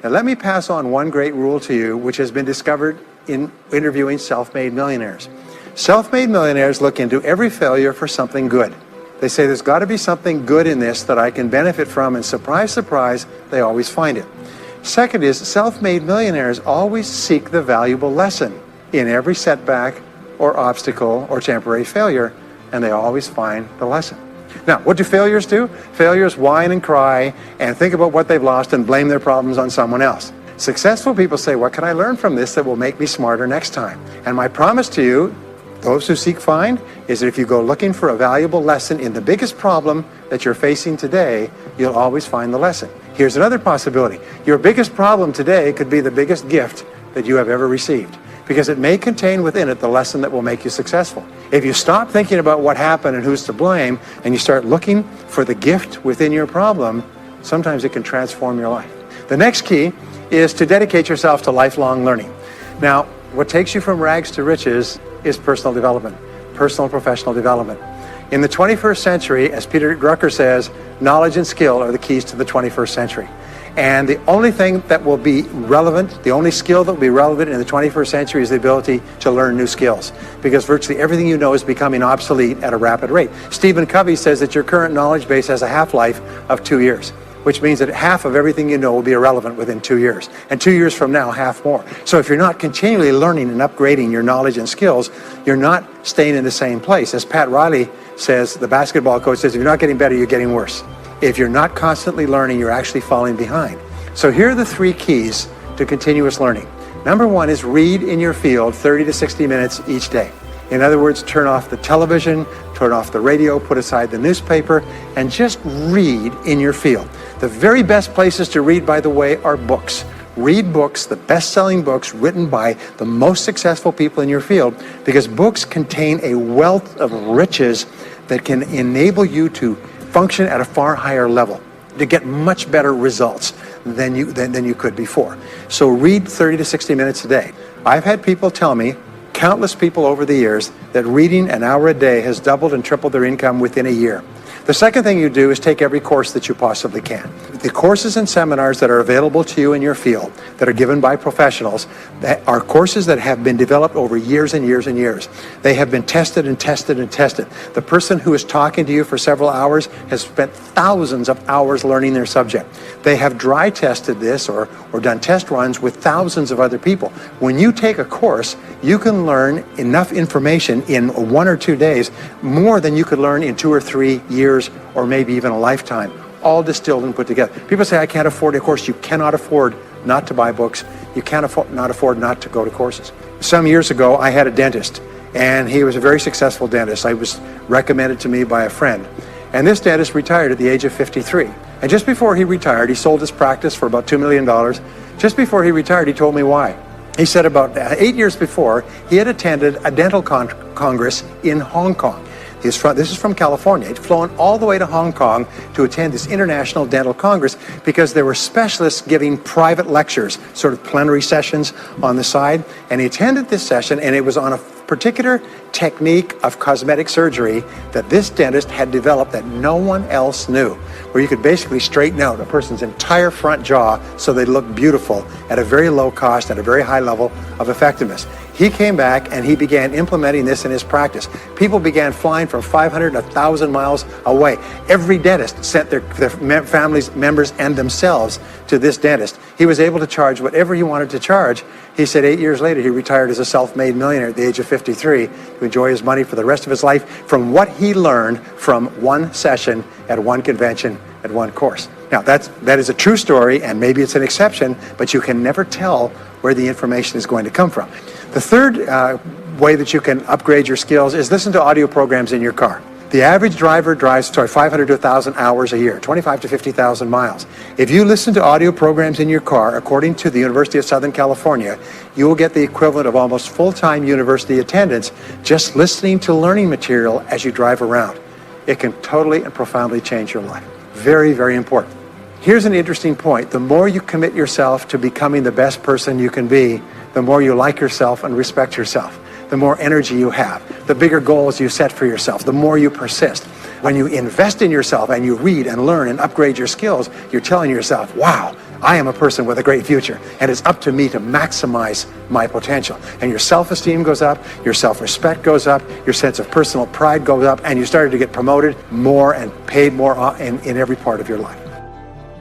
Now let me pass on one great rule to you, which has been discovered in interviewing self-made millionaires. Self-made millionaires look into every failure for something good. They say there's got to be something good in this that I can benefit from, and surprise, surprise, they always find it. Second is, self-made millionaires always seek the valuable lesson in every setback or obstacle or temporary failure, and they always find the lesson. Now, what do failures do? Failures whine and cry and think about what they've lost and blame their problems on someone else. Successful people say, what can I learn from this that will make me smarter next time? And my promise to you, those who seek find, is that if you go looking for a valuable lesson in the biggest problem that you're facing today, you'll always find the lesson. Here's another possibility. Your biggest problem today could be the biggest gift that you have ever received, because it may contain within it the lesson that will make you successful. If you stop thinking about what happened and who's to blame, and you start looking for the gift within your problem, sometimes it can transform your life. The next key is to dedicate yourself to lifelong learning. Now, what takes you from rags to riches is personal development, personal and professional development. In the 21st century, as Peter Drucker says, knowledge and skill are the keys to the 21st century. And the only thing that will be relevant, the only skill that will be relevant in the 21st century is the ability to learn new skills, because virtually everything you know is becoming obsolete at a rapid rate. Stephen Covey says that your current knowledge base has a half-life of 2 years, which means that half of everything you know will be irrelevant within 2 years. And 2 years from now, half more. So if you're not continually learning and upgrading your knowledge and skills, you're not staying in the same place. As Pat Riley says, the basketball coach says, if you're not getting better, you're getting worse. If you're not constantly learning, you're actually falling behind. So here are the 3 keys to continuous learning. Number 1 is read in your field 30 to 60 minutes each day. In other words, turn off the television, turn off the radio, put aside the newspaper, and just read in your field. The very best places to read, by the way, are books. Read books, the best-selling books written by the most successful people in your field, because books contain a wealth of riches that can enable you to function at a far higher level, to get much better results than you could before. So read 30 to 60 minutes a day. I've had people tell me, countless people over the years, that reading an hour a day has doubled and tripled their income within a year. The second thing you do is take every course that you possibly can. The courses and seminars that are available to you in your field, that are given by professionals, that are courses that have been developed over years and years and years. They have been tested and tested and tested. The person who is talking to you for several hours has spent thousands of hours learning their subject. They have dry tested this or done test runs with thousands of other people. When you take a course, you can learn enough information in 1 or 2 days, more than you could learn in 2 or 3 years or maybe even a lifetime, all distilled and put together. People say, I can't afford a course. You cannot afford not to buy books. You can't afford not to go to courses. Some years ago, I had a dentist, and he was a very successful dentist. I was recommended to me by a friend. And this dentist retired at the age of 53. And just before he retired, he sold his practice for about $2 million. Just before he retired, he told me why. He said about 8 years before, he had attended a dental congress in Hong Kong. This is from California. He'd flown all the way to Hong Kong to attend this International Dental Congress because there were specialists giving private lectures, sort of plenary sessions on the side. And he attended this session, and it was on a particular technique of cosmetic surgery that this dentist had developed that no one else knew, where you could basically straighten out a person's entire front jaw so they look beautiful at a very low cost, at a very high level of effectiveness. He came back and he began implementing this in his practice. People began flying from 500 to 1,000 miles away. Every dentist sent their families, members, and themselves to this dentist. He was able to charge whatever he wanted to charge. He said 8 years later, he retired as a self-made millionaire at the age of 53 to enjoy his money for the rest of his life from what he learned from one session at one convention at one course. Now, that is a true story, and maybe it's an exception, but you can never tell where the information is going to come from. The third way that you can upgrade your skills is listen to audio programs in your car. The average driver drives 500 to 1,000 hours a year, 25 to 50,000 miles. If you listen to audio programs in your car, according to the University of Southern California, you will get the equivalent of almost full-time university attendance just listening to learning material as you drive around. It can totally and profoundly change your life. Very, very important. Here's an interesting point. The more you commit yourself to becoming the best person you can be, the more you like yourself and respect yourself, the more energy you have, the bigger goals you set for yourself, the more you persist. When you invest in yourself and you read and learn and upgrade your skills, you're telling yourself, wow, I am a person with a great future, and it's up to me to maximize my potential. And your self-esteem goes up, your self-respect goes up, your sense of personal pride goes up, and you started to get promoted more and paid more in every part of your life.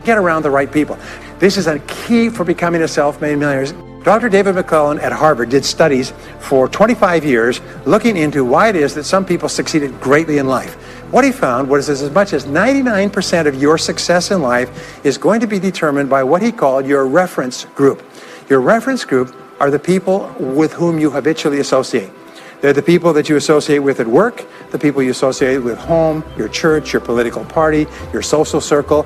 Get around the right people. This is a key for becoming a self-made millionaire. Dr. David McClellan at Harvard did studies for 25 years looking into why it is that some people succeeded greatly in life. What he found was as much as 99% of your success in life is going to be determined by what he called your reference group. Your reference group are the people with whom you habitually associate. They're the people that you associate with at work, the people you associate with home, your church, your political party, your social circle.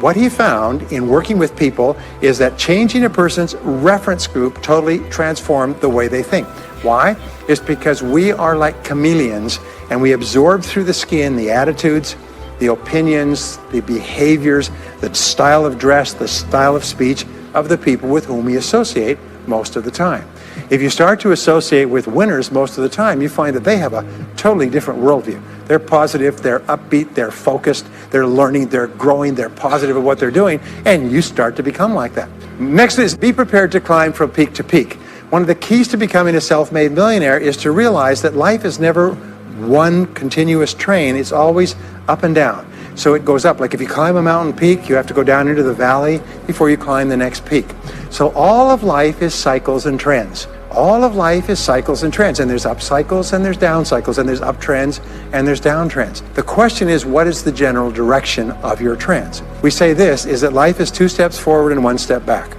What he found in working with people is that changing a person's reference group totally transformed the way they think. Why? It's because we are like chameleons, and we absorb through the skin the attitudes, the opinions, the behaviors, the style of dress, the style of speech of the people with whom we associate most of the time. If you start to associate with winners most of the time, you find that they have a totally different worldview. They're positive, they're upbeat, they're focused, they're learning, they're growing, they're positive at what they're doing, and you start to become like that. Next is be prepared to climb from peak to peak. One of the keys to becoming a self-made millionaire is to realize that life is never one continuous train. It's always up and down. So it goes up. Like if you climb a mountain peak, you have to go down into the valley before you climb the next peak. So all of life is cycles and trends. All of life is cycles and trends, and there's up cycles and there's down cycles, and there's up trends and there's down trends. The question is, what is the general direction of your trends? We say this, is that life is 2 steps forward and 1 step back.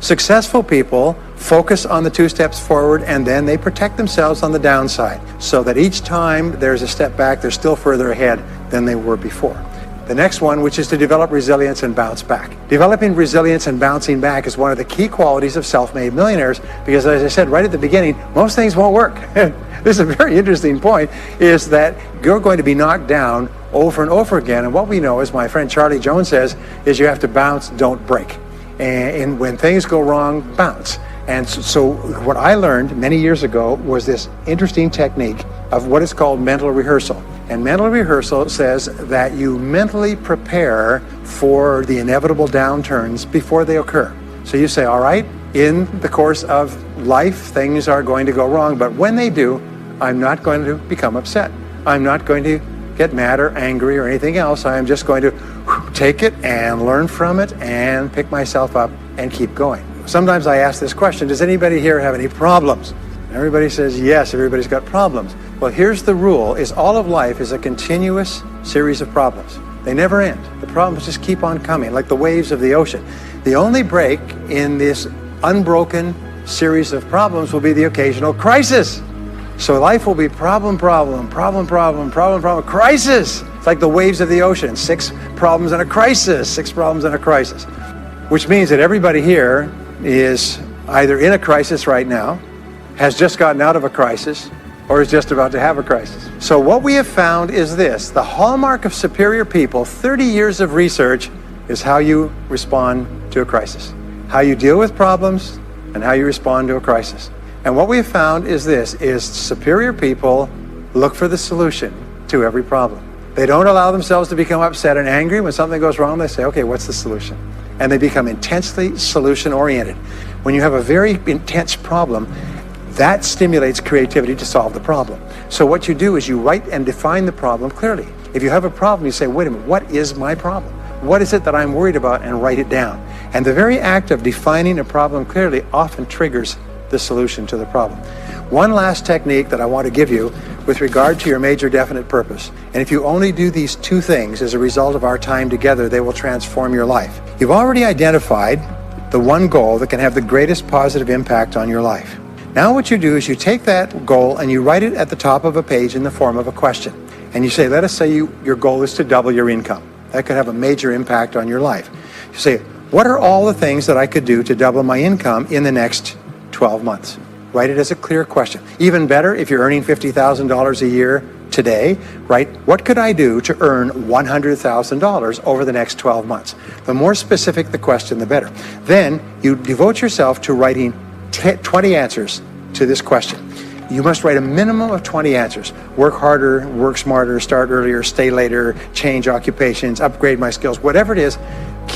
Successful people focus on the 2 steps forward, and then they protect themselves on the downside, so that each time there's a step back, they're still further ahead than they were before. The next one, which is to develop resilience and bounce back. Developing resilience and bouncing back is one of the key qualities of self-made millionaires, because as I said right at the beginning, most things won't work. This is a very interesting point, is that you're going to be knocked down over and over again, and what we know, as my friend Charlie Jones says, is you have to bounce, don't break. And when things go wrong, bounce. And so what I learned many years ago was this interesting technique of what is called mental rehearsal. And mental rehearsal says that you mentally prepare for the inevitable downturns before they occur. So you say, all right, in the course of life, things are going to go wrong, but when they do, I'm not going to become upset. I'm not going to get mad or angry or anything else. I am just going to take it and learn from it and pick myself up and keep going. Sometimes I ask this question, does anybody here have any problems? Everybody says yes, everybody's got problems. Well, here's the rule, is all of life is a continuous series of problems. They never end. The problems just keep on coming, like the waves of the ocean. The only break in this unbroken series of problems will be the occasional crisis. So life will be problem, crisis. It's like the waves of the ocean, 6 problems and a crisis, 6 problems and a crisis. Which means that everybody here is either in a crisis right now, has just gotten out of a crisis, or is just about to have a crisis. So what we have found is this, the hallmark of superior people, 30 years of research, is how you respond to a crisis. How you deal with problems and how you respond to a crisis. And what we have found is this, is superior people look for the solution to every problem. They don't allow themselves to become upset and angry. When something goes wrong, they say, okay, what's the solution? And they become intensely solution-oriented. When you have a very intense problem, that stimulates creativity to solve the problem. So what you do is you write and define the problem clearly. If you have a problem, you say, wait a minute, what is my problem? What is it that I'm worried about? And write it down. And the very act of defining a problem clearly often triggers the solution to the problem. One last technique that I want to give you with regard to your major definite purpose. And if you only do these 2 things as a result of our time together, they will transform your life. You've already identified the one goal that can have the greatest positive impact on your life. Now what you do is you take that goal and you write it at the top of a page in the form of a question. And you say, let us say your goal is to double your income. That could have a major impact on your life. You say, what are all the things that I could do to double my income in the next 12 months? Write it as a clear question. Even better, if you're earning $50,000 a year today, write, what could I do to earn $100,000 over the next 12 months? The more specific the question, the better. Then you devote yourself to writing 20 answers to this question. You must write a minimum of 20 answers. Work harder, work smarter, start earlier, stay later, change occupations, upgrade my skills, whatever it is,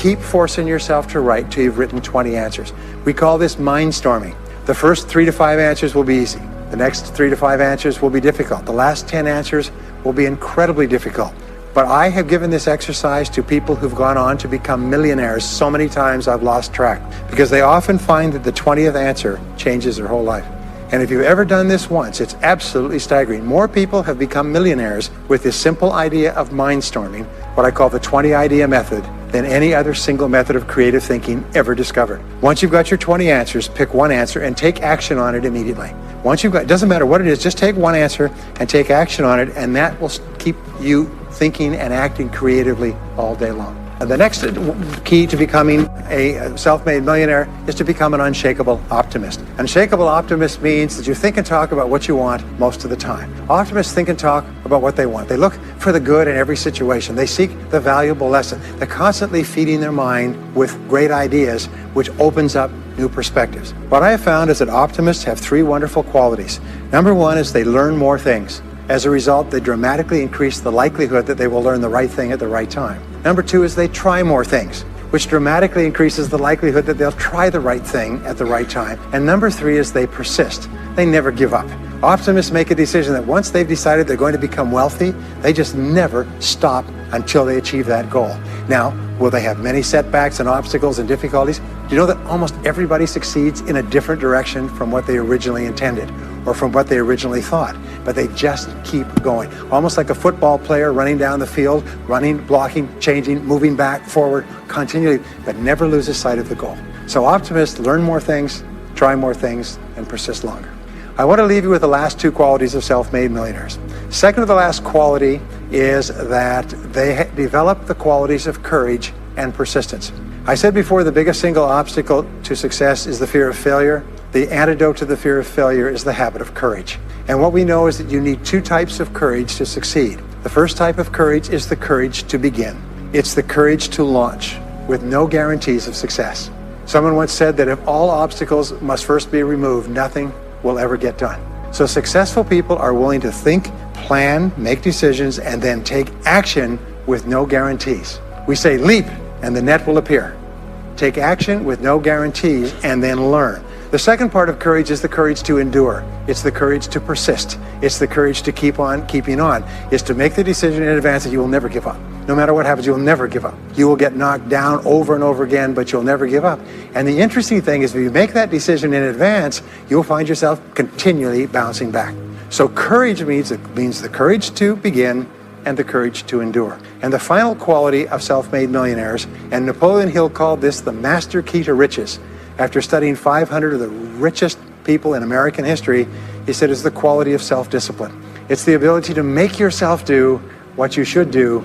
keep forcing yourself to write till you've written 20 answers. We call this mindstorming. The first 3 to 5 answers will be easy. The next 3 to 5 answers will be difficult. The last 10 answers will be incredibly difficult. But I have given this exercise to people who've gone on to become millionaires so many times I've lost track, because they often find that the 20th answer changes their whole life. And if you've ever done this once, it's absolutely staggering. More people have become millionaires with this simple idea of mindstorming, what I call the 20 idea method, than any other single method of creative thinking ever discovered. Once you've got your 20 answers, pick one answer and take action on it immediately. Once you've got, it doesn't matter what it is, just take one answer and take action on it, and that will keep you thinking and acting creatively all day long. And the next key to becoming a self-made millionaire is to become an unshakable optimist. Unshakable optimist means that you think and talk about what you want most of the time. Optimists think and talk about what they want. They look for the good in every situation. They seek the valuable lesson. They're constantly feeding their mind with great ideas, which opens up new perspectives. What I have found is that optimists have 3 wonderful qualities. Number 1 is they learn more things. As a result, they dramatically increase the likelihood that they will learn the right thing at the right time. Number 2 is they try more things, which dramatically increases the likelihood that they'll try the right thing at the right time. And number 3 is they persist. They never give up. Optimists make a decision that once they've decided they're going to become wealthy, they just never stop until they achieve that goal. Now, will they have many setbacks and obstacles and difficulties? Do you know that almost everybody succeeds in a different direction from what they originally intended or from what they originally thought? But they just keep going. Almost like a football player running down the field, running, blocking, changing, moving back, forward, continually, but never loses sight of the goal. So optimists learn more things, try more things, and persist longer. I want to leave you with the last 2 qualities of self-made millionaires. Second to the last quality is that they develop the qualities of courage and persistence. I said before, the biggest single obstacle to success is the fear of failure. The antidote to the fear of failure is the habit of courage. And what we know is that you need 2 types of courage to succeed. The first type of courage is the courage to begin. It's the courage to launch with no guarantees of success. Someone once said that if all obstacles must first be removed, nothing will ever get done. So successful people are willing to think, plan, make decisions, and then take action with no guarantees. We say leap and the net will appear. Take action with no guarantees and then learn. The second part of courage is the courage to endure. It's the courage to persist. It's the courage to keep on keeping on. It's to make the decision in advance that you will never give up. No matter what happens, you will never give up. You will get knocked down over and over again, but you'll never give up. And the interesting thing is, if you make that decision in advance, you'll find yourself continually bouncing back. So courage means the courage to begin and the courage to endure. And the final quality of self-made millionaires, and Napoleon Hill called this the master key to riches. After studying 500 of the richest people in American history, he said it's the quality of self-discipline. It's the ability to make yourself do what you should do,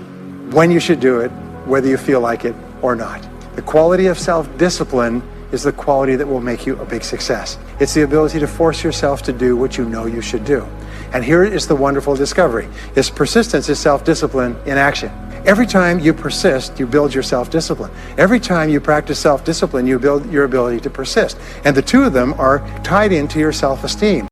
when you should do it, whether you feel like it or not. The quality of self-discipline is the quality that will make you a big success. It's the ability to force yourself to do what you know you should do. And here is the wonderful discovery. This persistence is self-discipline in action. Every time you persist, you build your self-discipline. Every time you practice self-discipline, you build your ability to persist. And the 2 of them are tied into your self-esteem.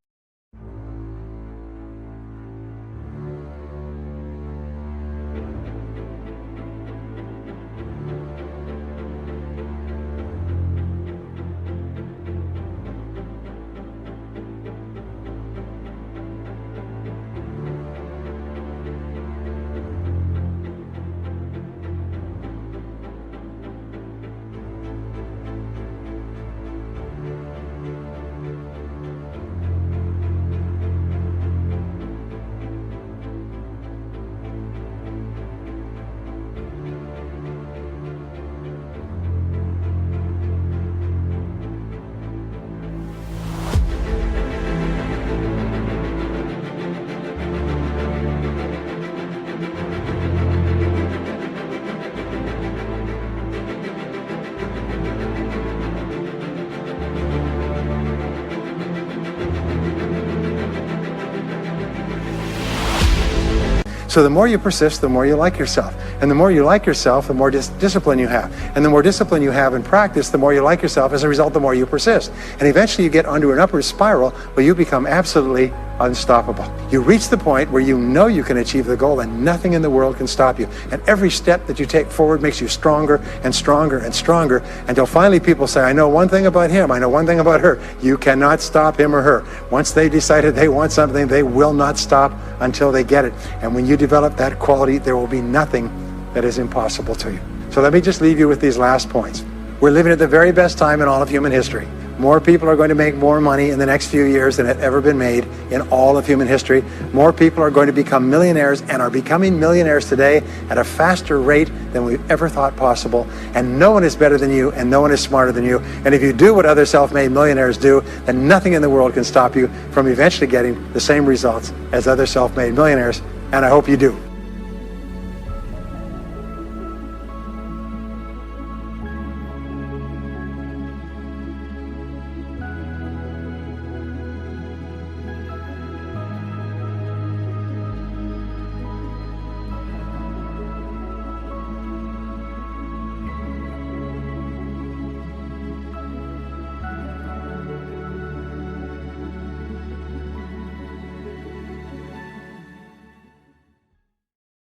So the more you persist, the more you like yourself. And the more you like yourself, the more discipline you have. And the more discipline you have in practice, the more you like yourself. As a result, the more you persist. And eventually you get onto an upward spiral where you become absolutely unstoppable. You reach the point where you know you can achieve the goal and nothing in the world can stop you. And every step that you take forward makes you stronger and stronger and stronger until finally people say, I know one thing about him, I know one thing about her. You cannot stop him or her. Once they decided they want something, they will not stop until they get it. And when you develop that quality, there will be nothing that is impossible to you. So let me just leave you with these last points. We're living at the very best time in all of human history. More people are going to make more money in the next few years than have ever been made in all of human history. More people are going to become millionaires and are becoming millionaires today at a faster rate than we've ever thought possible. And no one is better than you and no one is smarter than you. And if you do what other self-made millionaires do, then nothing in the world can stop you from eventually getting the same results as other self-made millionaires. And I hope you do.